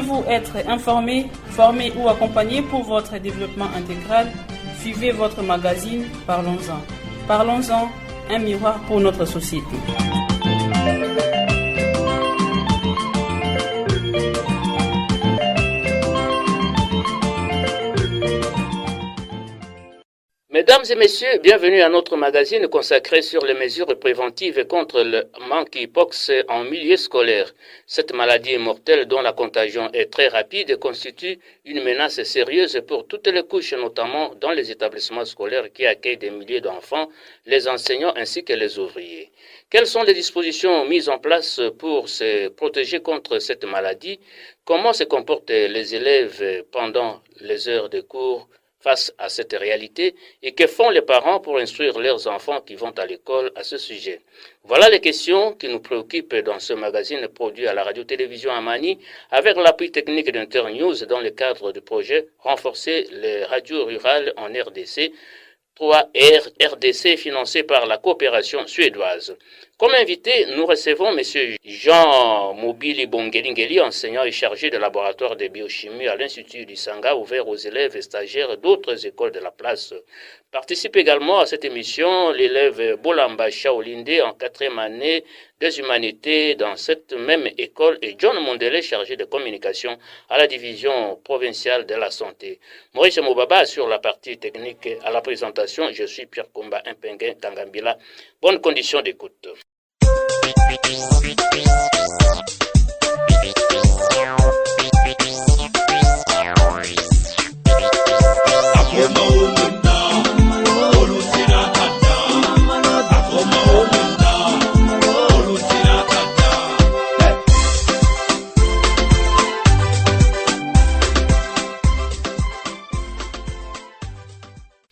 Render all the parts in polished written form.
Voulez-vous être informé, formé ou accompagné pour votre développement intégral? Suivez votre magazine Parlons-en. Parlons-en, un miroir pour notre société. Mesdames et messieurs, bienvenue à notre magazine consacré sur les mesures préventives contre le monkeypox en milieu scolaire. Cette maladie mortelle dont la contagion est très rapide constitue une menace sérieuse pour toutes les couches, notamment dans les établissements scolaires qui accueillent des milliers d'enfants, les enseignants ainsi que les ouvriers. Quelles sont les dispositions mises en place pour se protéger contre cette maladie? Comment se comportent les élèves pendant les heures de cours face à cette réalité et que font les parents pour instruire leurs enfants qui vont à l'école à ce sujet? Voilà les questions qui nous préoccupent dans ce magazine produit à la radio-télévision Amani avec l'appui technique d'Internews dans le cadre du projet Renforcer les radios rurales en RDC, 3R RDC financé par la coopération suédoise. Comme invité, nous recevons M. Jean Mobili Bongelingeli, enseignant et chargé de laboratoire de biochimie à l'Institut d'Isanga, ouvert aux élèves et stagiaires d'autres écoles de la place. Participe également à cette émission l'élève Bolamba Shaolinde en 4e année des humanités dans cette même école et John Mondele, chargé de communication à la division provinciale de la santé. Maurice Mobaba sur la partie technique à la présentation. Je suis Pierre Komba Impengue Tangambila. Bonne condition d'écoute.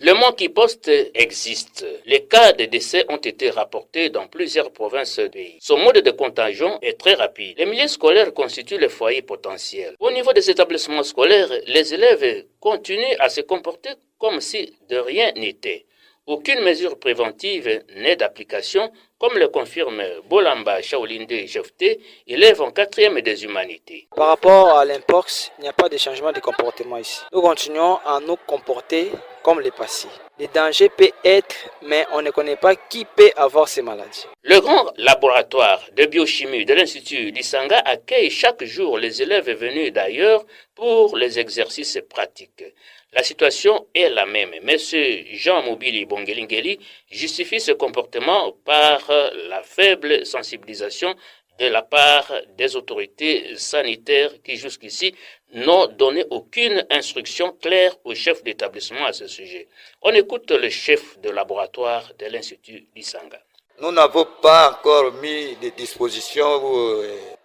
Le monkeypox existe. Les cas de décès ont été rapportés dans plusieurs provinces du pays. Son mode de contagion est très rapide. Les milieux scolaires constituent les foyers potentiels. Au niveau des établissements scolaires, les élèves continuent à se comporter comme si de rien n'était. Aucune mesure préventive n'est d'application, comme le confirme Bolamba Shaolinde Jefté, élève en 4e des humanités. Par rapport à l'impox, il n'y a pas de changement de comportement ici. Nous continuons à nous comporter comme les passés. Le danger peut être, mais on ne connaît pas qui peut avoir ces maladies. Le grand laboratoire de biochimie de l'Institut d'Isanga accueille chaque jour les élèves venus d'ailleurs pour les exercices pratiques. La situation est la même. Monsieur Jean Mobili Bongelingeli justifie ce comportement par la faible sensibilisation de la part des autorités sanitaires qui jusqu'ici n'ont donné aucune instruction claire au chef d'établissement à ce sujet. On écoute le chef de laboratoire de l'Institut d'Isanga. Nous n'avons pas encore mis de dispositions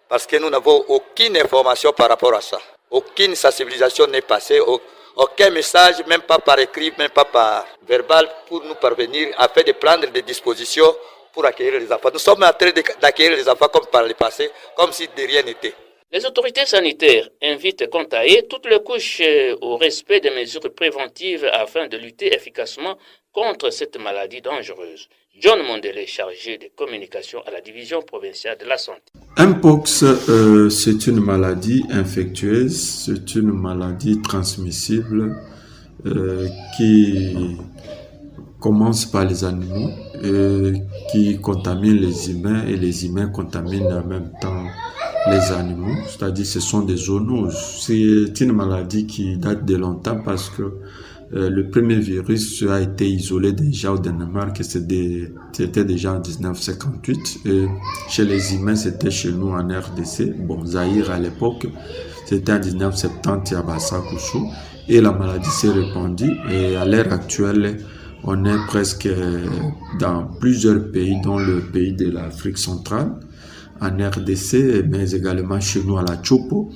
parce que nous n'avons aucune information par rapport à ça. Aucune sensibilisation n'est passée, aucun message, même pas par écrit, même pas par verbal, pour nous parvenir afin de prendre des dispositions pour accueillir les enfants. Nous sommes en train d'accueillir les enfants comme par le passé, comme si de rien n'était. Les autorités sanitaires invitent quant à eux toutes les couches au respect des mesures préventives afin de lutter efficacement contre cette maladie dangereuse. John Mondele, chargé de communication à la division provinciale de la santé. Mpox, c'est une maladie infectieuse, c'est une maladie transmissible qui commence par les animaux et qui contamine les humains et les humains contaminent en même temps les animaux, c'est-à-dire ce sont des zoonoses. C'est une maladie qui date de longtemps parce que le premier virus a été isolé déjà au Danemark, c'était déjà en 1958 et chez les humains c'était chez nous en RDC, Zaïre à l'époque, c'était en 1970 à Bassakoussou et la maladie s'est répandue et à l'heure actuelle on est presque dans plusieurs pays dont le pays de l'Afrique centrale, en RDC mais également chez nous à la Chopo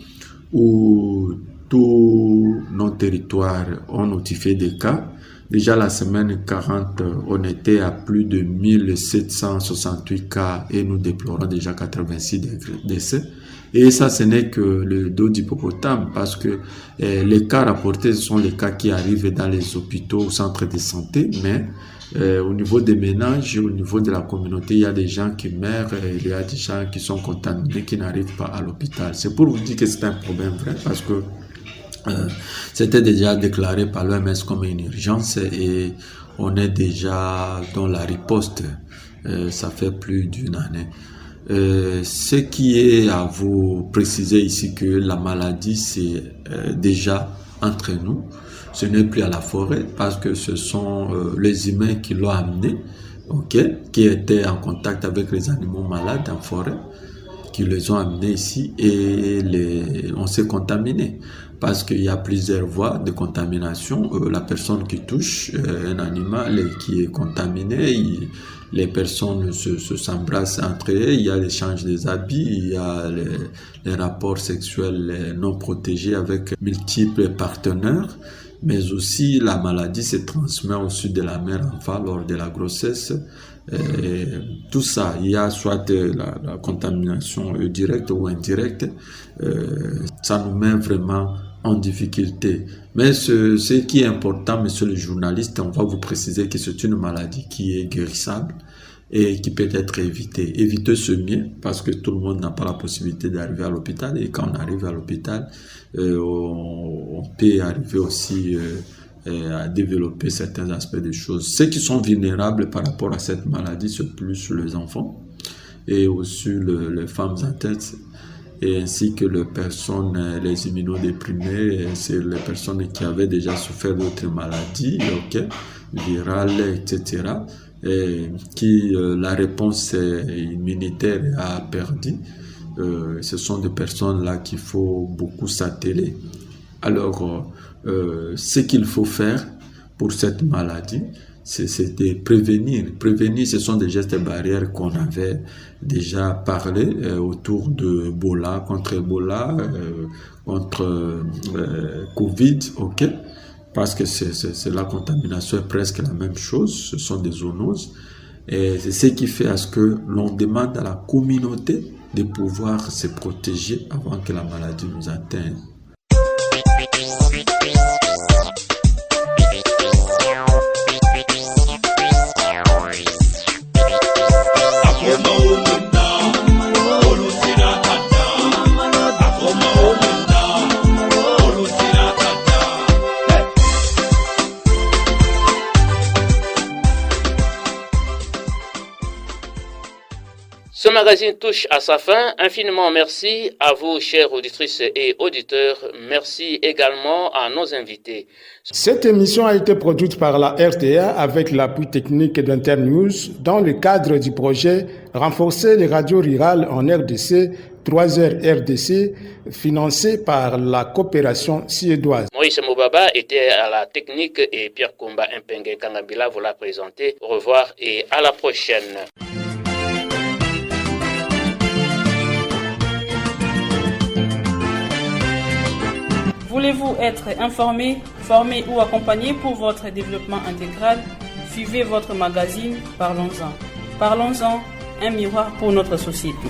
où tous nos territoires ont notifié des cas. Déjà la semaine 40, on était à plus de 1768 cas et nous déplorons déjà 86 décès. Et ça, ce n'est que le dos d'hippopotame, parce que les cas rapportés sont les cas qui arrivent dans les hôpitaux, au centre de santé, mais au niveau des ménages, au niveau de la communauté, il y a des gens qui meurent, il y a des gens qui sont contaminés, qui n'arrivent pas à l'hôpital. C'est pour vous dire que c'est un problème vrai, parce que c'était déjà déclaré par l'OMS comme une urgence et on est déjà dans la riposte. Ça fait plus d'une année. Ce qui est à vous préciser ici que la maladie c'est déjà entre nous. Ce n'est plus à la forêt parce que ce sont les humains qui l'ont amené, qui étaient en contact avec les animaux malades en forêt, qui les ont amenés ici et on s'est contaminé. Parce qu'il y a plusieurs voies de contamination. La personne qui touche un animal qui est contaminé, les personnes s'embrassent entre eux, il y a l'échange des habits, il y a les rapports sexuels non protégés avec multiples partenaires, mais aussi la maladie se transmet au sud de la mère enfant lors de la grossesse. Tout ça, il y a soit la contamination directe ou indirecte, ça nous met vraiment en difficulté. Mais ce qui est important, monsieur le journaliste, on va vous préciser que c'est une maladie qui est guérissable et qui peut être évitée. Éviter ce mieux parce que tout le monde n'a pas la possibilité d'arriver à l'hôpital et quand on arrive à l'hôpital, on peut arriver aussi à développer certains aspects des choses. Ceux qui sont vulnérables par rapport à cette maladie, c'est plus les enfants et aussi les femmes enceintes et ainsi que les personnes, les immunodéprimés, c'est les personnes qui avaient déjà souffert d'autres maladies, virales, etc., et qui la réponse immunitaire a perdu. Ce sont des personnes-là qu'il faut beaucoup s'atteler. Alors, ce qu'il faut faire pour cette maladie, c'est de prévenir. Prévenir, ce sont des gestes barrières qu'on avait déjà parlé autour de Ebola, contre Covid, parce que c'est la contamination est presque la même chose, ce sont des zoonoses. Et c'est ce qui fait à ce que l'on demande à la communauté de pouvoir se protéger avant que la maladie nous atteigne. Ce magazine touche à sa fin. Infiniment merci à vous, chères auditrices et auditeurs. Merci également à nos invités. Cette émission a été produite par la RTA avec l'appui technique d'Internews dans le cadre du projet Renforcer les radios rurales en RDC, 3R RDC, financé par la coopération suédoise. Moïse Moubaba était à la technique et Pierre Kumba Mpenge Kangambila vous l'a présenté. Au revoir et à la prochaine. Voulez-vous être informé, formé ou accompagné pour votre développement intégral? Suivez votre magazine Parlons-en. Parlons-en, un miroir pour notre société.